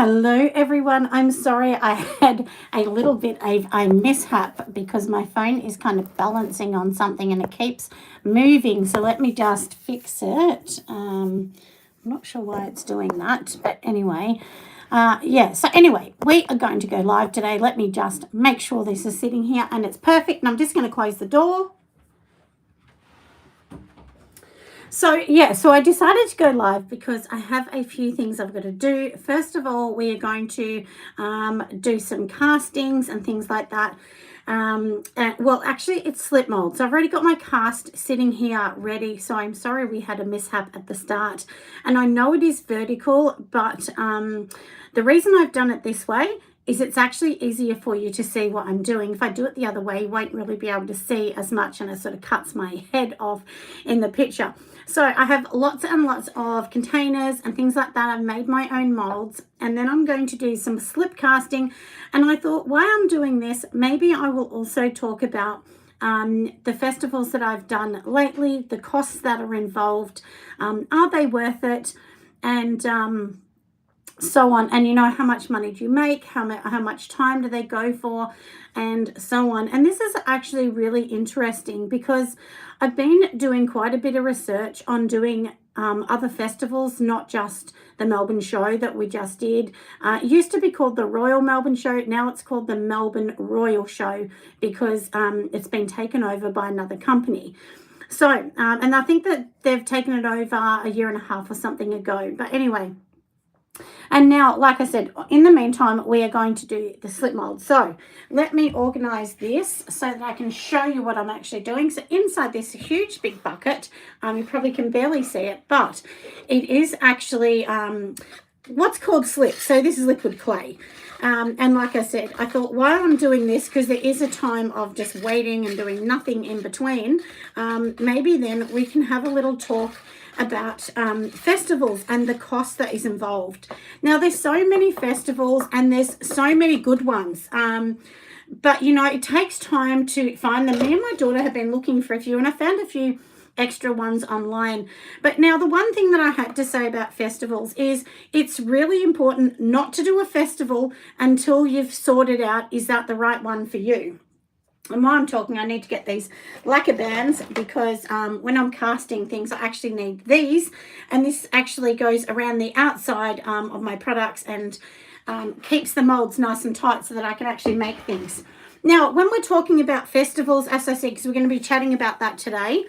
Hello everyone. I'm sorry I had a little bit of a mishap because my phone is kind of balancing on something and it keeps moving. So let me just fix it. I'm not sure why it's doing that, but anyway. So anyway, we are going to go live today. Let me just make sure this is sitting here and it's perfect. And I'm just going to close the door. So I decided to go live because I have a few things I've got to do. First of all, we are going to do some castings and things like that. Actually, it's slip mold. So I've already got my cast sitting here ready. So I'm sorry we had a mishap at the start. And I know it is vertical, but the reason I've done it this way is it's actually easier for you to see what I'm doing. If I do it the other way, you won't really be able to see as much and it sort of cuts my head off in the picture. So I have lots and lots of containers and things like that. I've made my own molds and then I'm going to do some slip casting. And I thought while I'm doing this, maybe I will also talk about the festivals that I've done lately, the costs that are involved, are they worth it? And so on, and how much money do you make, how much time do they go for, and so on. And this is actually really interesting because I've been doing quite a bit of research on doing other festivals, not just the Melbourne show that we just did. It used to be called the Royal Melbourne Show. Now it's called the Melbourne Royal Show because it's been taken over by another company. So and I think that they've taken it over a year and a half or something ago, but anyway. And now, like I said, in the meantime, we are going to do the slip mold. So let me organize this so that I can show you what I'm actually doing. So inside this huge big bucket, you probably can barely see it, but it is actually what's called slip. So this is liquid clay. And like I said, I thought while I'm doing this, because there is a time of just waiting and doing nothing in between, maybe then we can have a little talk about festivals and the cost that is involved. Now there's so many festivals and there's so many good ones, but it takes time to find them. Me and my daughter have been looking for a few and I found a few extra ones online. But now the one thing that I had to say about festivals is it's really important not to do a festival until you've sorted out, is that the right one for you? And while I'm talking, I need to get these lacquer bands because when I'm casting things, I actually need these. And this actually goes around the outside of my products and keeps the molds nice and tight so that I can actually make things. Now, when we're talking about festivals, as I said, because we're going to be chatting about that today,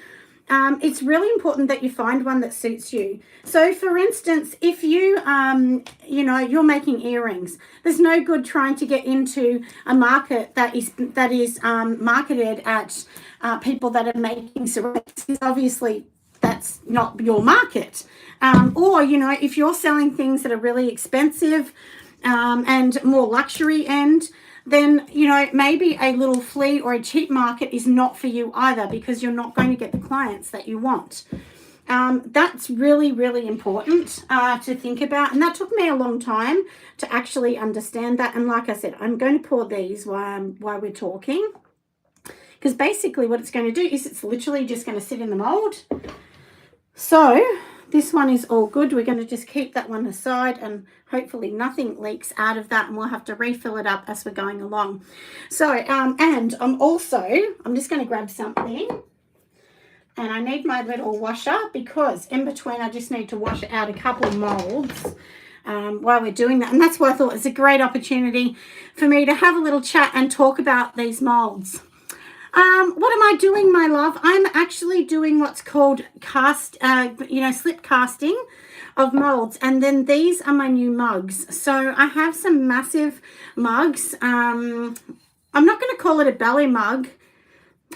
it's really important that you find one that suits you. So for instance, if you, you're making earrings, there's no good trying to get into a market that is marketed at people that are making ceramics, because obviously that's not your market. Or, if you're selling things that are really expensive and more luxury end, then, maybe a little flea or a cheap market is not for you either because you're not going to get the clients that you want. That's really, really important to think about. And that took me a long time to actually understand that. And like I said, I'm going to pour these while we're talking, because basically what it's going to do is it's literally just going to sit in the mold. So this one is all good. We're going to just keep that one aside and hopefully nothing leaks out of that, and we'll have to refill it up as we're going along. So, and I'm just going to grab something, and I need my little washer because in between I just need to wash out a couple of molds while we're doing that. And that's why I thought it's a great opportunity for me to have a little chat and talk about these molds. What am I doing, my love? I'm actually doing what's called slip casting of molds. And then these are my new mugs. So I have some massive mugs. I'm not going to call it a belly mug.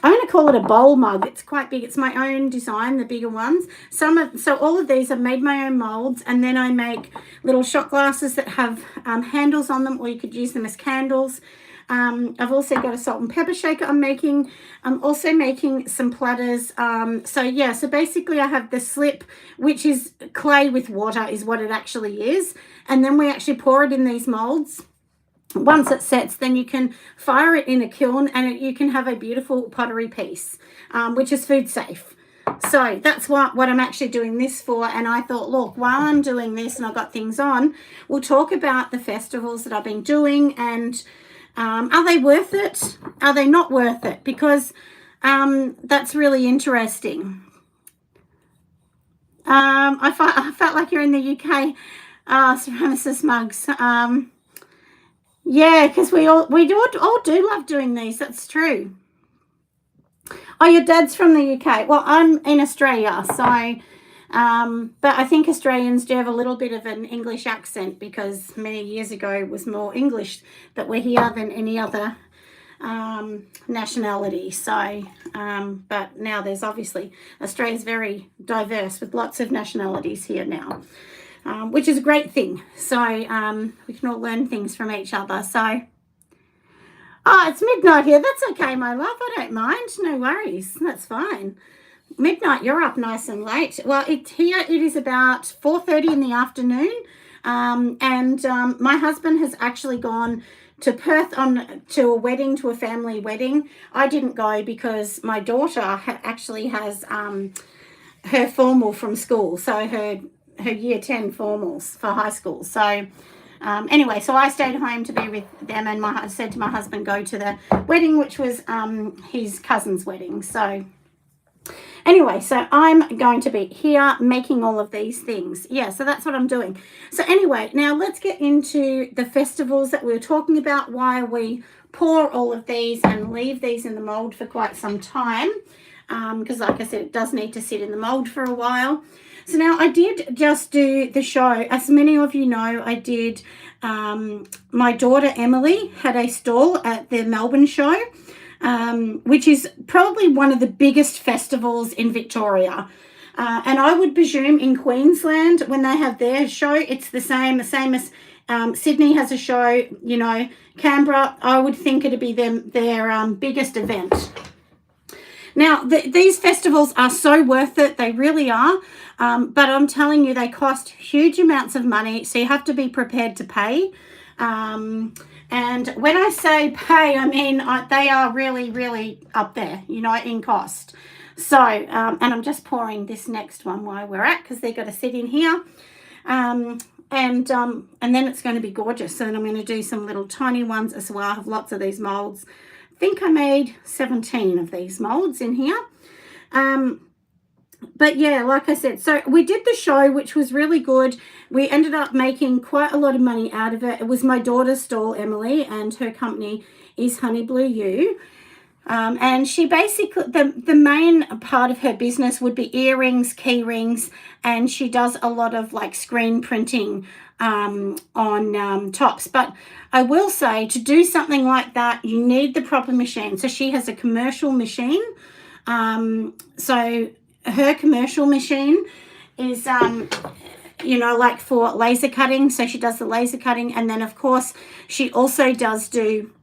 I'm going to call it a bowl mug. It's quite big. It's my own design, the bigger ones. So all of these, I've made my own molds, and then I make little shot glasses that have handles on them, or you could use them as candles. I've also got a salt and pepper shaker I'm making. I'm also making some platters. So basically I have the slip, which is clay with water is what it actually is. And then we actually pour it in these molds. Once it sets, then you can fire it in a kiln and you can have a beautiful pottery piece, which is food safe. So that's what I'm actually doing this for. And I thought, look, while I'm doing this and I've got things on, we'll talk about the festivals that I've been doing, and are they worth it? Are they not worth it? Because that's really interesting. I felt like you're in the UK. Supremacist mugs. Yeah, because we all do love doing these. That's true. Oh, your dad's from the UK. Well, I'm in Australia, so but I think Australians do have a little bit of an English accent, because many years ago it was more English that we're here than any other nationality. So, but now there's obviously, Australia's very diverse with lots of nationalities here now, which is a great thing. So we can all learn things from each other. So, oh, it's midnight here. That's okay, my love. I don't mind. No worries. That's fine. Midnight, you're up nice and late. Well, here it is about 4:30 in the afternoon, and my husband has actually gone to Perth to a wedding, to a family wedding. I didn't go because my daughter actually has her formal from school, so her year 10 formals for high school. So anyway, so I stayed home to be with them, and I said to my husband, go to the wedding, which was his cousin's wedding. So anyway, so I'm going to be here making all of these things. Yeah, so that's what I'm doing. So anyway, now let's get into the festivals that we were talking about, why we pour all of these and leave these in the mold for quite some time, because like I said, it does need to sit in the mold for a while. So now I did just do the show. As many of you know, I did, my daughter Emily had a stall at the Melbourne show, which is probably one of the biggest festivals in Victoria. And I would presume in Queensland, when they have their show, it's the same as Sydney has a show, you know, Canberra, I would think it'd be their biggest event. Now, these festivals are so worth it. They really are. But I'm telling you, they cost huge amounts of money, so you have to be prepared to pay. And when I say pay, I mean they are really, really up there, you know, in cost. So, and I'm just pouring this next one while we're at, because they've got to sit in here. And then it's going to be gorgeous. So then I'm going to do some little tiny ones as well. I have lots of these molds. I think I made 17 of these molds in here. But yeah, like I said, so we did the show, which was really good. We ended up making quite a lot of money out of it. It was my daughter's stall, Emily, and her company is Honey Blue U. And she basically, the main part of her business would be earrings, key rings, and she does a lot of like screen printing on tops. But I will say, to do something like that, you need the proper machine. So she has a commercial machine. So her commercial machine is, you know, like for laser cutting. So she does the laser cutting. And then, of course, she also does do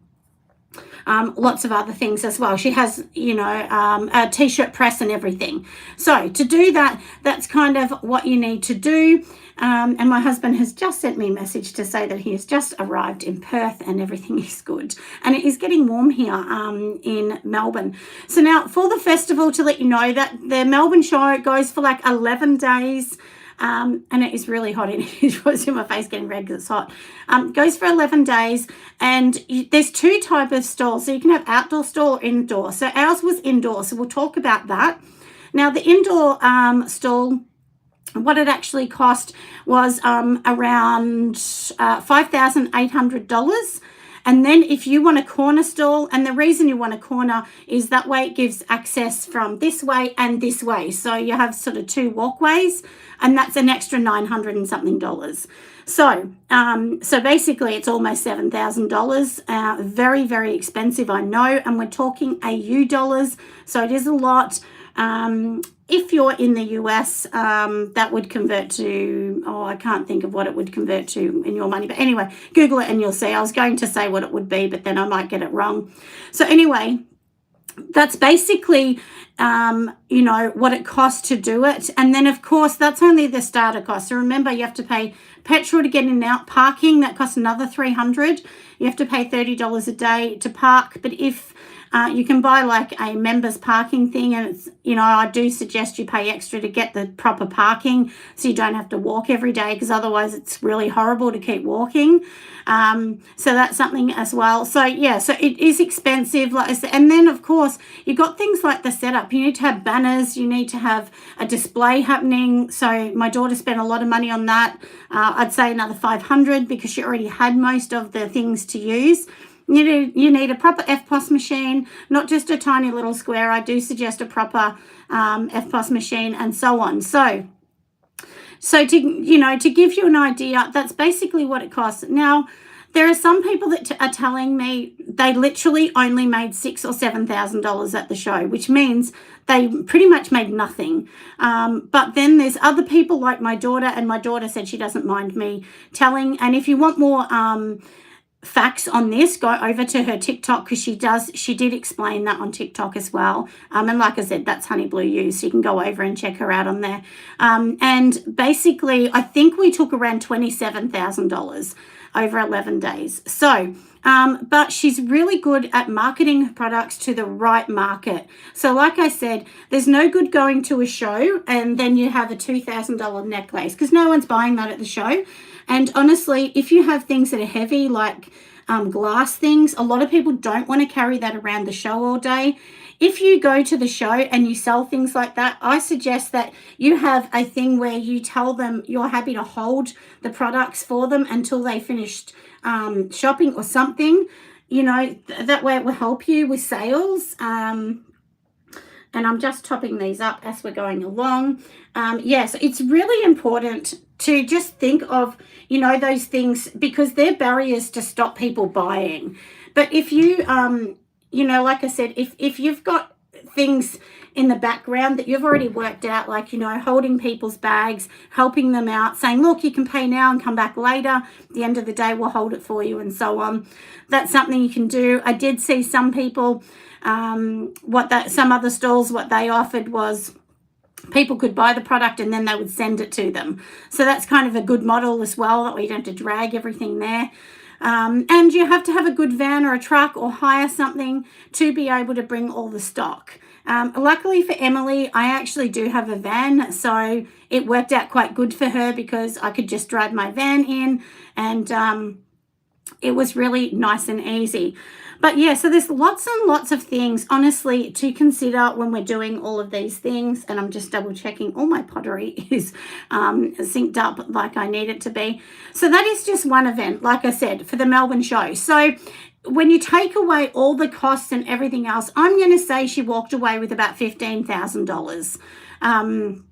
lots of other things as well. She has, you know, a t-shirt press and everything. So to do that, that's kind of what you need to do. And my husband has just sent me a message to say that he has just arrived in Perth and everything is good. And it is getting warm here in Melbourne. So now for the festival, to let you know that the Melbourne show goes for like 11 days. And it is really hot in here. It was in my face getting red because it's hot. Goes for 11 days, and there's two types of stalls. So you can have outdoor stall or indoor. So ours was indoor, so we'll talk about that. Now the indoor stall, what it actually cost was around $5,800. And then if you want a corner stall, and the reason you want a corner is that way it gives access from this way and this way. So you have sort of two walkways, and that's an extra $900 and something. So, so basically it's almost $7,000. Very, very expensive, I know. And we're talking AU dollars. So it is a lot. If you're in the US, that would convert to, oh, I can't think of what it would convert to in your money. But anyway, Google it and you'll see. I was going to say what it would be, but then I might get it wrong. So anyway, that's basically, you know, what it costs to do it. And then, of course, that's only the starter cost. So remember, you have to pay petrol to get in and out. Parking, that costs another $300. You have to pay $30 a day to park. But if You can buy like a members parking thing, and it's, I do suggest you pay extra to get the proper parking so you don't have to walk every day, because otherwise it's really horrible to keep walking. So that's something as well. So yeah, so it is expensive, like I said. And then of course you've got things like the setup. You need to have banners, you need to have a display happening. So my daughter spent a lot of money on that. I'd say another $500, because she already had most of the things to use. You need a proper FPOS machine, not just a tiny little square. I do suggest a proper FPOS machine, and so on. So to give you an idea, that's basically what it costs. Now, there are some people that are telling me they literally only made $6,000 or $7,000 at the show, which means they pretty much made nothing. But then there's other people like my daughter, and my daughter said she doesn't mind me telling. And if you want more facts on this, go over to her TikTok, because she did explain that on TikTok as well. And like I said, that's Honey Blue U, so you can go over and check her out on there. And basically, I think we took around $27,000 over 11 days. So, but she's really good at marketing her products to the right market. So like I said, there's no good going to a show and then you have a $2,000 necklace, because no one's buying that at the show. And honestly, if you have things that are heavy, like glass things, a lot of people don't want to carry that around the show all day. If you go to the show and you sell things like that, I suggest that you have a thing where you tell them you're happy to hold the products for them until they finished shopping or something. That way it will help you with sales. And I'm just topping these up as we're going along. Yes, it's really important to just think of, those things, because they're barriers to stop people buying. But if you, like I said, if you've got things in the background that you've already worked out, like, holding people's bags, helping them out, saying, look, you can pay now and come back later. At the end of the day, we'll hold it for you, and so on. That's something you can do. I did see some people, some other stalls, what they offered was people could buy the product and then they would send it to them. So that's kind of a good model as well, that we don't have to drag everything there. And you have to have a good van or a truck or hire something to be able to bring all the stock. Luckily for Emily, I actually do have a van, so it worked out quite good for her, because I could just drive my van in, and it was really nice and easy. But yeah, so there's lots and lots of things, honestly, to consider when we're doing all of these things. And I'm just double checking all my pottery is synced up like I need it to be. So that is just one event, like I said, for the Melbourne show. So when you take away all the costs and everything else, I'm going to say she walked away with about $15,000.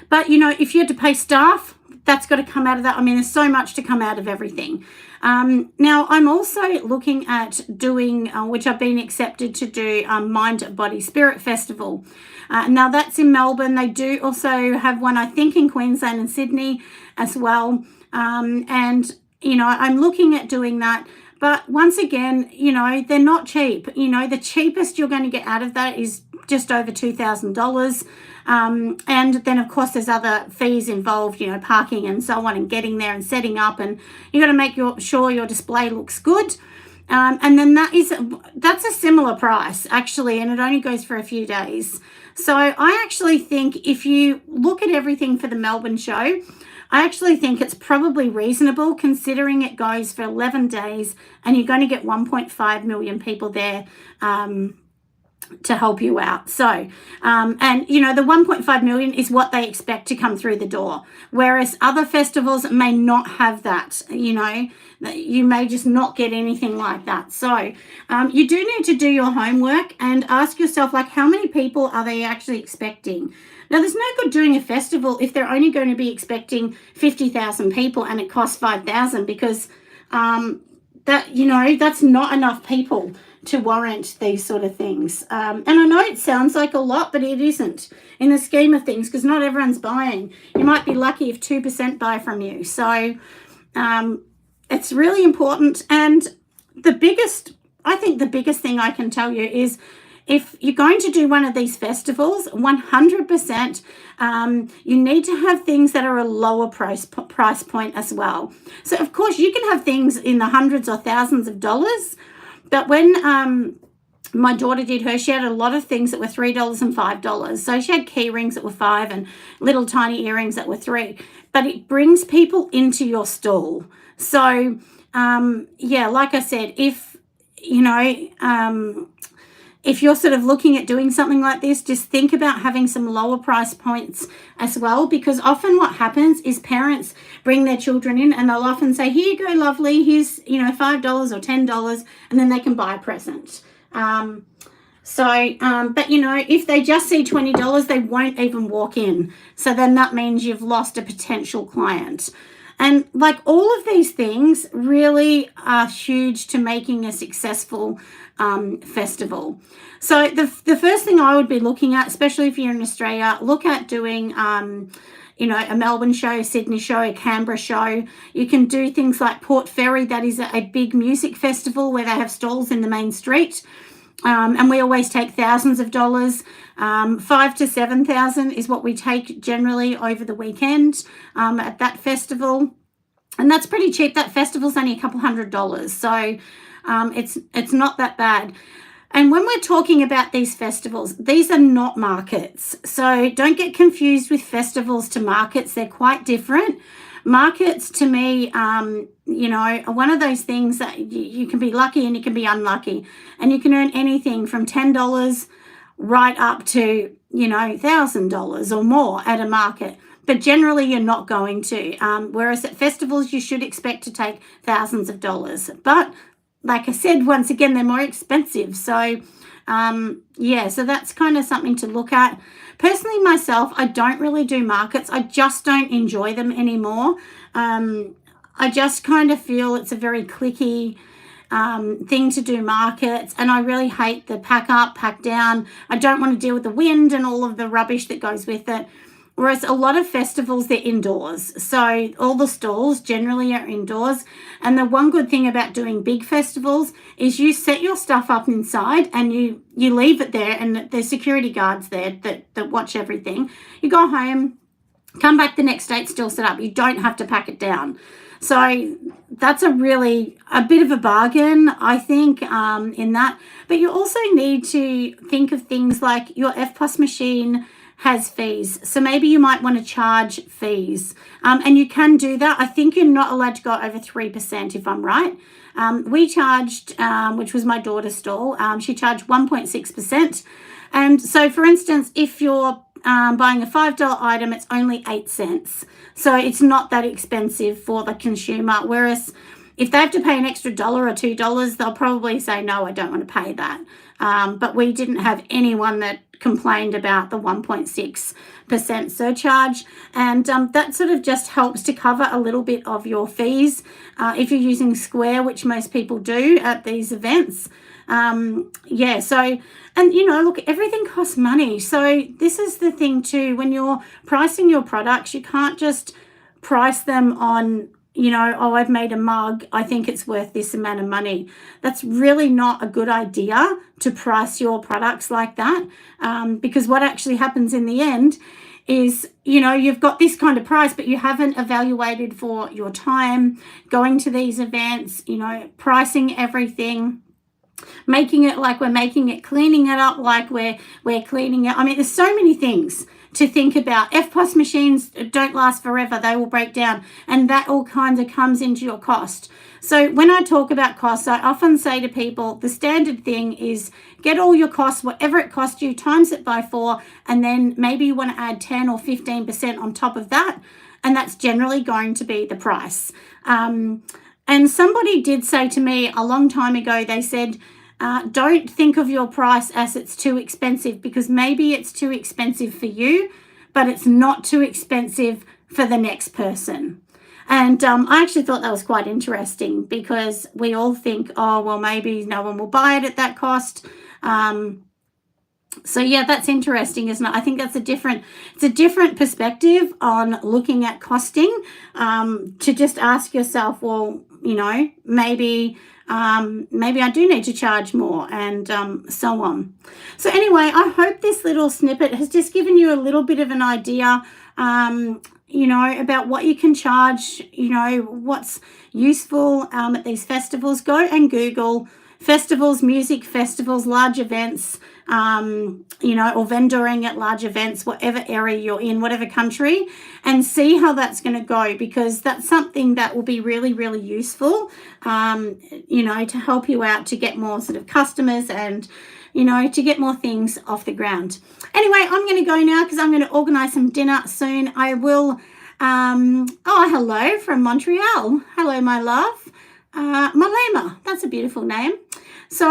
But, if you had to pay staff, that's got to come out of that. I mean, there's so much to come out of everything. Now, I'm also looking at doing, which I've been accepted to do, Mind, Body, Spirit Festival. Now, that's in Melbourne. They do also have one, I think, in Queensland and Sydney as well. And, I'm looking at doing that. But once again, they're not cheap. The cheapest you're going to get out of that is just over $2,000. And then, of course, there's other fees involved, parking and so on, and getting there and setting up. And you got to make sure your display looks good. And then that's a similar price, actually, and it only goes for a few days. So I actually think if you look at everything for the Melbourne show, I actually think it's probably reasonable, considering it goes for 11 days and you're going to get 1.5 million people there to help you out. So, and the 1.5 million is what they expect to come through the door. Whereas other festivals may not have that, you may just not get anything like that. So you do need to do your homework and ask yourself, like, how many people are they actually expecting? Now, there's no good doing a festival if they're only going to be expecting 50,000 people and it costs 5,000, because that's not enough people to warrant these sort of things. And I know it sounds like a lot, but it isn't in the scheme of things, because not everyone's buying. You might be lucky if 2% buy from you. So it's really important. And I think the biggest thing I can tell you is, if you're going to do one of these festivals, 100%, you need to have things that are a lower price point as well. So, of course, you can have things in the hundreds or thousands of dollars, but when My daughter did her. She had a lot of things that were $3 and $5. So she had key rings that were 5 and little tiny earrings that were 3. But it brings people into your stall. So, yeah, like I said, if, if you're sort of looking at doing something like this, just think about having some lower price points as well, because often what happens is parents bring their children in and they'll often say, here you go, lovely, here's, $5 or $10, and then they can buy a present. But if they just see $20, they won't even walk in. So then that means you've lost a potential client. And like all of these things really are huge to making a successful festival. So the first thing I would be looking at, especially if you're in Australia, look at doing a Melbourne show, a Sydney show, a Canberra show. You can do things like Pottery. That is a big music festival where they have stalls in the main street. And we always take thousands of dollars. 5,000 to 7,000 is what we take generally over the weekend at that festival. And that's pretty cheap. That festival's only a couple $100. So it's not that bad. And when we're talking about these festivals, these are not markets. So don't get confused with festivals to markets. They're quite different. Markets to me, are one of those things that you can be lucky and you can be unlucky. And you can earn anything from $10 right up to, $1,000 or more at a market. But generally you're not going to. Whereas at festivals, you should expect to take thousands of dollars. But like I said, once again, they're more expensive. So, so that's kind of something to look at. Personally, myself, I don't really do markets. I just don't enjoy them anymore. I just kind of feel it's a very cliquey thing to do markets, and I really hate the pack up, pack down. I don't want to deal with the wind and all of the rubbish that goes with it. Whereas a lot of festivals, they're indoors. So all the stalls generally are indoors. And the one good thing about doing big festivals is you set your stuff up inside and you leave it there, and there's security guards there that watch everything. You go home, come back the next day, it's still set up. You don't have to pack it down. So that's a bit of a bargain, I think, in that. But you also need to think of things like your FPOS machine has fees. So maybe you might want to charge fees. And you can do that. I think you're not allowed to go over 3%, if I'm right. We charged, which was my daughter's stall, she charged 1.6%. And so, for instance, if you're buying a $5 item, it's only 8 cents. So it's not that expensive for the consumer. Whereas if they have to pay an extra $1 or $2, they'll probably say, no, I don't want to pay that. But we didn't have anyone that complained about the 1.6% surcharge, and that sort of just helps to cover a little bit of your fees if you're using Square, which most people do at these events. Look, everything costs money. So this is the thing too, when you're pricing your products, you can't just price them on, I've made a mug, I think it's worth this amount of money. That's really not a good idea to price your products like that, because what actually happens in the end is, you've got this kind of price, but you haven't evaluated for your time going to these events, pricing everything, making it like we're making it, cleaning it up like we're cleaning it. I mean, there's so many things to think about. FPOS machines don't last forever. They will break down, and that all kind of comes into your cost. So when I talk about costs, I often say to people, the standard thing is get all your costs, whatever it costs you, times it by 4, and then maybe you want to add 10 or 15% on top of that, and that's generally going to be the price. And somebody did say to me a long time ago, they said, don't think of your price as it's too expensive, because maybe it's too expensive for you, but it's not too expensive for the next person. And I actually thought that was quite interesting, because we all think, oh, well, maybe no one will buy it at that cost. So yeah, that's interesting, isn't it? I think it's a different perspective on looking at costing, to just ask yourself, well, maybe I do need to charge more, and so on. So anyway, I hope this little snippet has just given you a little bit of an idea, about what you can charge, what's useful at these festivals. Go and Google festivals, music festivals, large events, or vendoring at large events, whatever area you're in, whatever country, and see how that's going to go, because that's something that will be really, really useful, to help you out to get more sort of customers and, to get more things off the ground. Anyway, I'm going to go now because I'm going to organize some dinner soon. I will. Hello from Montreal. Hello, my love. Malema. That's a beautiful name. So,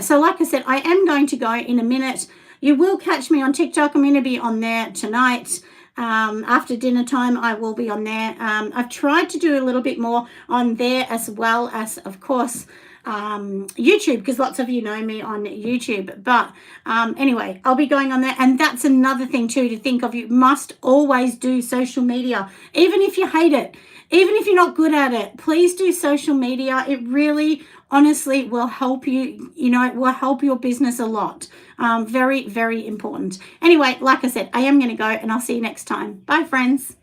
so like I said, I am going to go in a minute. You will catch me on TikTok. I'm going to be on there tonight. After dinner time, I will be on there. I've tried to do a little bit more on there, as well as, of course, YouTube, because lots of you know me on YouTube. But anyway, I'll be going on there. And that's another thing too to think of. You must always do social media, even if you hate it, even if you're not good at it. Please do social media. It really, honestly, will help you. It will help your business a lot. Very, very important. Anyway, like I said, I am going to go, and I'll see you next time. Bye, friends.